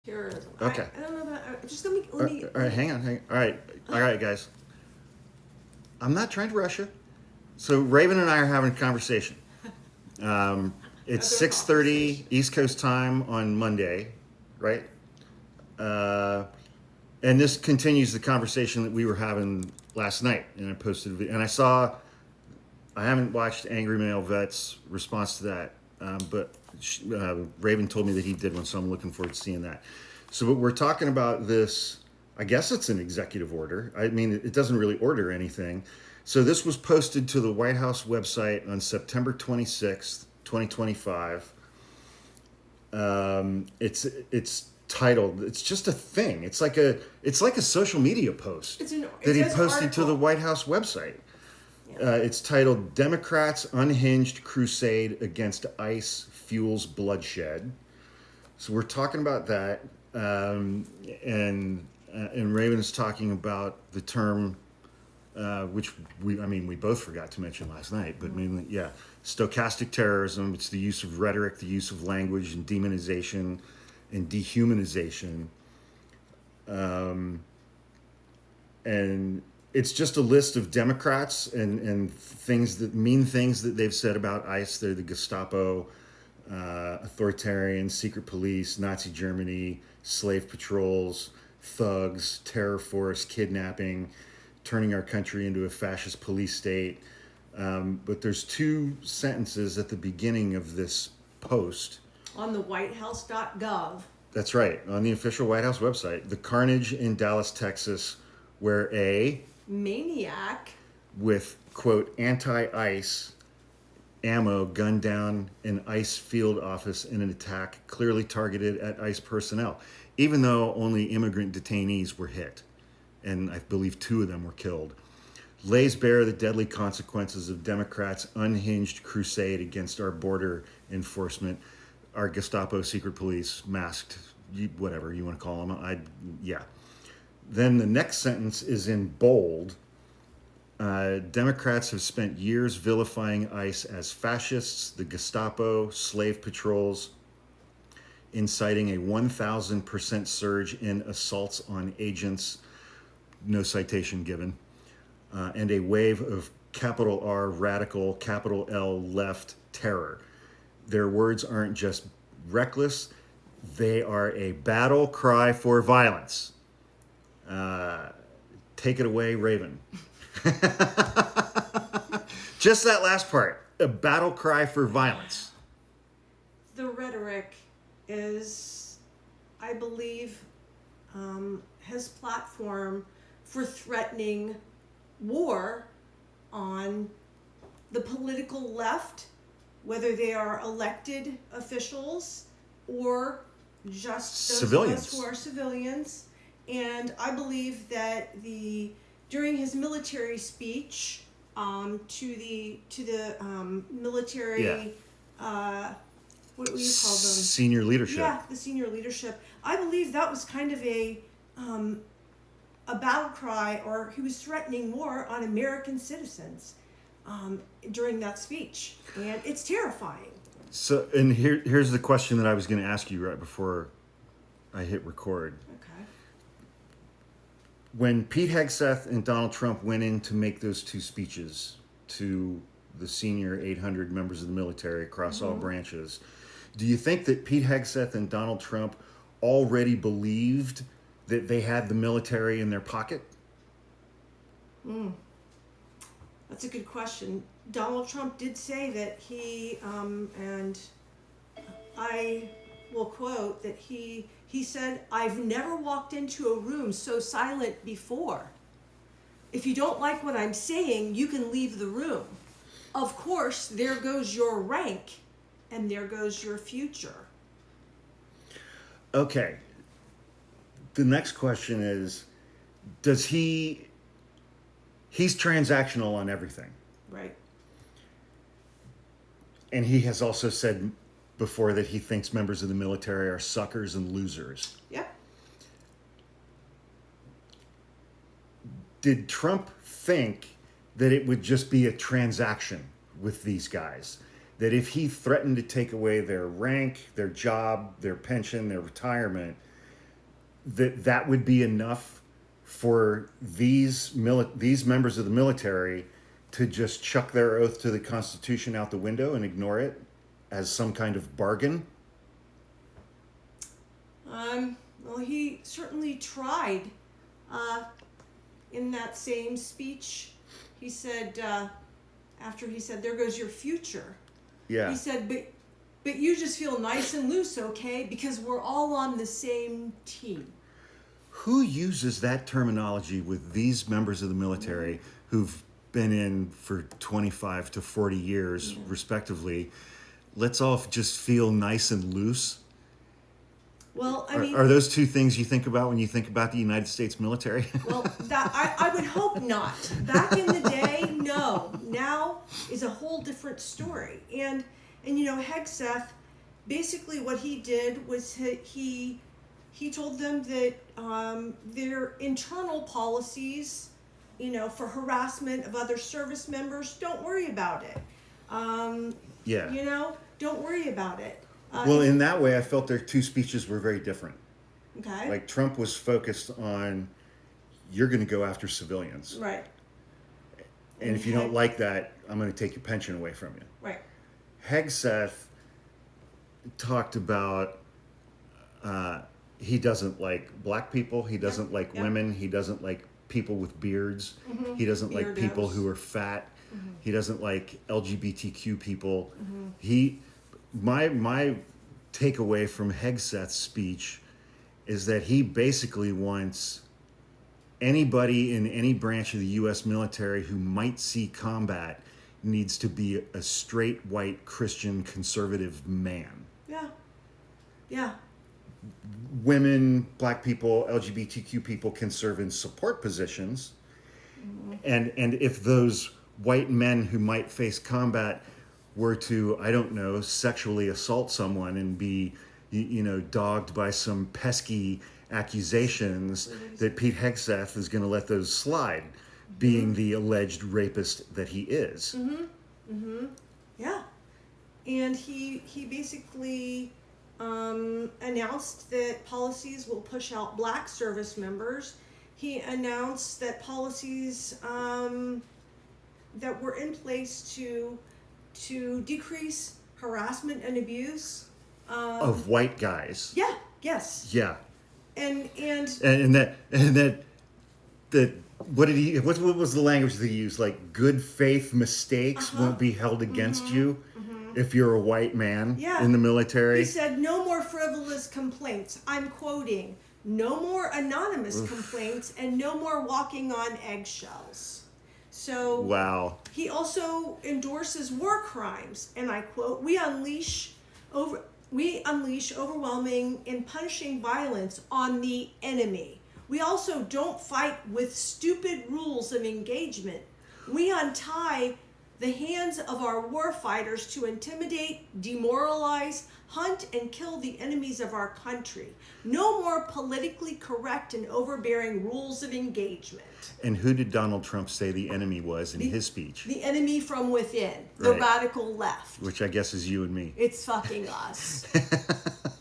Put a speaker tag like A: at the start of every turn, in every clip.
A: terrorism.
B: Okay.
A: I don't know that. Just let me.
B: All right, hang on. All right, guys. I'm not trying to rush you. So Raven and I are having a conversation. It's 6:30 East Coast time on Monday, right? And this continues the conversation that we were having last night. And I posted a video. And I haven't watched Angry Male Vet's response to that, but Raven told me that he did one, so I'm looking forward to seeing that. So but we're talking about this, I guess it's an executive order. I mean, it doesn't really order anything. So this was posted to the White House website on September 26th, 2025. It's titled. It's just a thing. It's like a social media post that he posted to the White House website. Yeah. It's titled "Democrats' Unhinged Crusade Against ICE Fuels Bloodshed." So we're talking about that, and Raven is talking about the term, which we both forgot to mention last night, but mainly, stochastic terrorism. It's the use of rhetoric, the use of language, and demonization and dehumanization, and it's just a list of Democrats and things that they've said about ICE. They're the Gestapo, authoritarian, secret police, Nazi Germany, slave patrols, thugs, terror force, kidnapping, turning our country into a fascist police state. But there's two sentences at the beginning of this post.
A: On the whitehouse.gov.
B: That's right, on the official White House website. The carnage in Dallas, Texas, where a
A: maniac
B: with, quote, anti-ICE ammo gunned down an ICE field office in an attack clearly targeted at ICE personnel, even though only immigrant detainees were hit, and I believe 2 of them were killed, lays bare the deadly consequences of Democrats' unhinged crusade against our border enforcement, our Gestapo, secret police, masked, whatever you want to call them. Then the next sentence is in bold. Democrats have spent years vilifying ICE as fascists, the Gestapo, slave patrols, inciting a 1,000% surge in assaults on agents, no citation given, and a wave of capital R radical, capital L left terror. Their words aren't just reckless, they are a battle cry for violence. Take it away, Raven. Just that last part, a battle cry for violence.
A: The rhetoric is, I believe, his platform for threatening war on the political left, whether they are elected officials or just those
B: civilians.
A: Of us who are civilians. And I believe that during his military speech to the military, what do you call them?
B: Senior leadership.
A: Yeah, the senior leadership. I believe that was kind of a battle cry, or he was threatening war on American citizens during that speech, and it's terrifying.
B: So, and here's the question that I was going to ask you right before I hit record.
A: Okay.
B: When Pete Hegseth and Donald Trump went in to make those 2 speeches to the senior 800 members of the military across all branches, do you think that Pete Hegseth and Donald Trump already believed that they had the military in their pocket?
A: That's a good question. Donald Trump did say that he, and I will quote, that he said, "I've never walked into a room so silent before. If you don't like what I'm saying, you can leave the room. Of course, there goes your rank, and there goes your future."
B: Okay. The next question is, he's transactional on everything.
A: Right.
B: And he has also said before that he thinks members of the military are suckers and losers.
A: Yep.
B: Did Trump think that it would just be a transaction with these guys? That if he threatened to take away their rank, their job, their pension, their retirement, that would be enough for these members of the military to just chuck their oath to the Constitution out the window and ignore it as some kind of bargain?
A: Well, he certainly tried. In that same speech, he said, after he said, "There goes your future."
B: Yeah.
A: He said, but you just feel nice and loose, okay? Because we're all on the same team.
B: Who uses that terminology with these members of the military who've been in for 25 to 40 years, respectively? Let's all just feel nice and loose.
A: Well, I mean,
B: are those two things you think about when you think about the United States military?
A: Well, that I would hope not. Back in the day, no. Now is a whole different story. And Hegseth, basically what he did was he told them that their internal policies, for harassment of other service members, don't worry about it. Don't worry about it.
B: Well, in that way, I felt their two speeches were very different.
A: Okay.
B: Like Trump was focused on, you're going to go after civilians.
A: Right.
B: And if you don't like that, I'm going to take your pension away from you.
A: Right.
B: Hegseth talked about he doesn't like black people. He doesn't like women. He doesn't like people with beards. Mm-hmm. He doesn't like people who are fat. Mm-hmm. He doesn't like LGBTQ people. Mm-hmm. My takeaway from Hegseth's speech is that he basically wants anybody in any branch of the U.S. military who might see combat needs to be a straight white Christian conservative man.
A: Yeah. Yeah.
B: Women, black people, LGBTQ people can serve in support positions. Mm-hmm. And if those white men who might face combat were to, I don't know, sexually assault someone and be, dogged by some pesky accusations, that Pete Hegseth is going to let those slide, being the alleged rapist that he is. Mm-hmm.
A: Mm-hmm. Yeah. And he basically announced that policies will push out black service members. He announced that policies that were in place to decrease harassment and abuse
B: of white guys.
A: Yeah. Yes.
B: Yeah.
A: And
B: that what did he? What was the language that he used? Like, good faith mistakes won't be held against you if you're a white man in the military.
A: He said, "No more frivolous complaints." I'm quoting. "No more anonymous complaints, and no more walking on eggshells." So
B: wow.
A: He also endorses war crimes, and I quote, we unleash overwhelming and punishing violence on the enemy. We also don't fight with stupid rules of engagement. We untie the hands of our war fighters to intimidate, demoralize, hunt, and kill the enemies of our country. No more politically correct and overbearing rules of engagement.
B: And who did Donald Trump say the enemy was in his speech?
A: The enemy from within, the radical left.
B: Which I guess is you and me.
A: It's fucking us.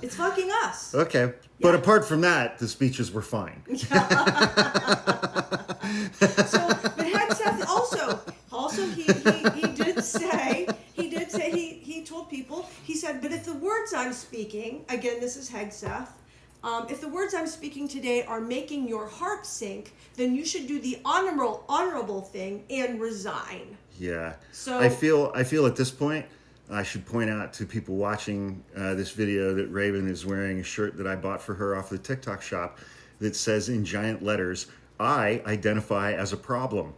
A: It's fucking us.
B: Okay. But apart from that, the speeches were fine.
A: But Hegseth also he told people, he said, but if the words I'm speaking, again, this is Hegseth, if the words I'm speaking today are making your heart sink, then you should do the honorable thing and resign.
B: Yeah.
A: So
B: I feel at this point, I should point out to people watching this video that Raven is wearing a shirt that I bought for her off the TikTok shop that says in giant letters, "I identify as a problem."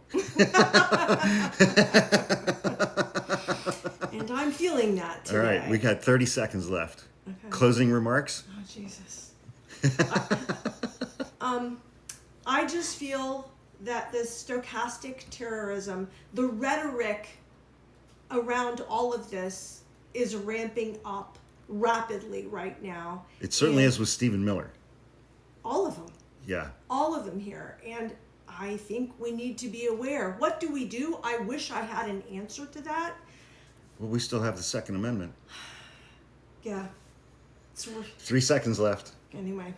A: And I'm feeling that today.
B: All right, we got 30 seconds left.
A: Okay.
B: Closing remarks?
A: Oh, Jesus. I just feel that this stochastic terrorism, the rhetoric around all of this is ramping up rapidly right now.
B: It certainly is with Stephen Miller.
A: All of them.
B: Yeah.
A: All of them here. And I think we need to be aware. What do we do? I wish I had an answer to that.
B: Well, we still have the Second Amendment.
A: Yeah.
B: 3 seconds left.
A: Anyway.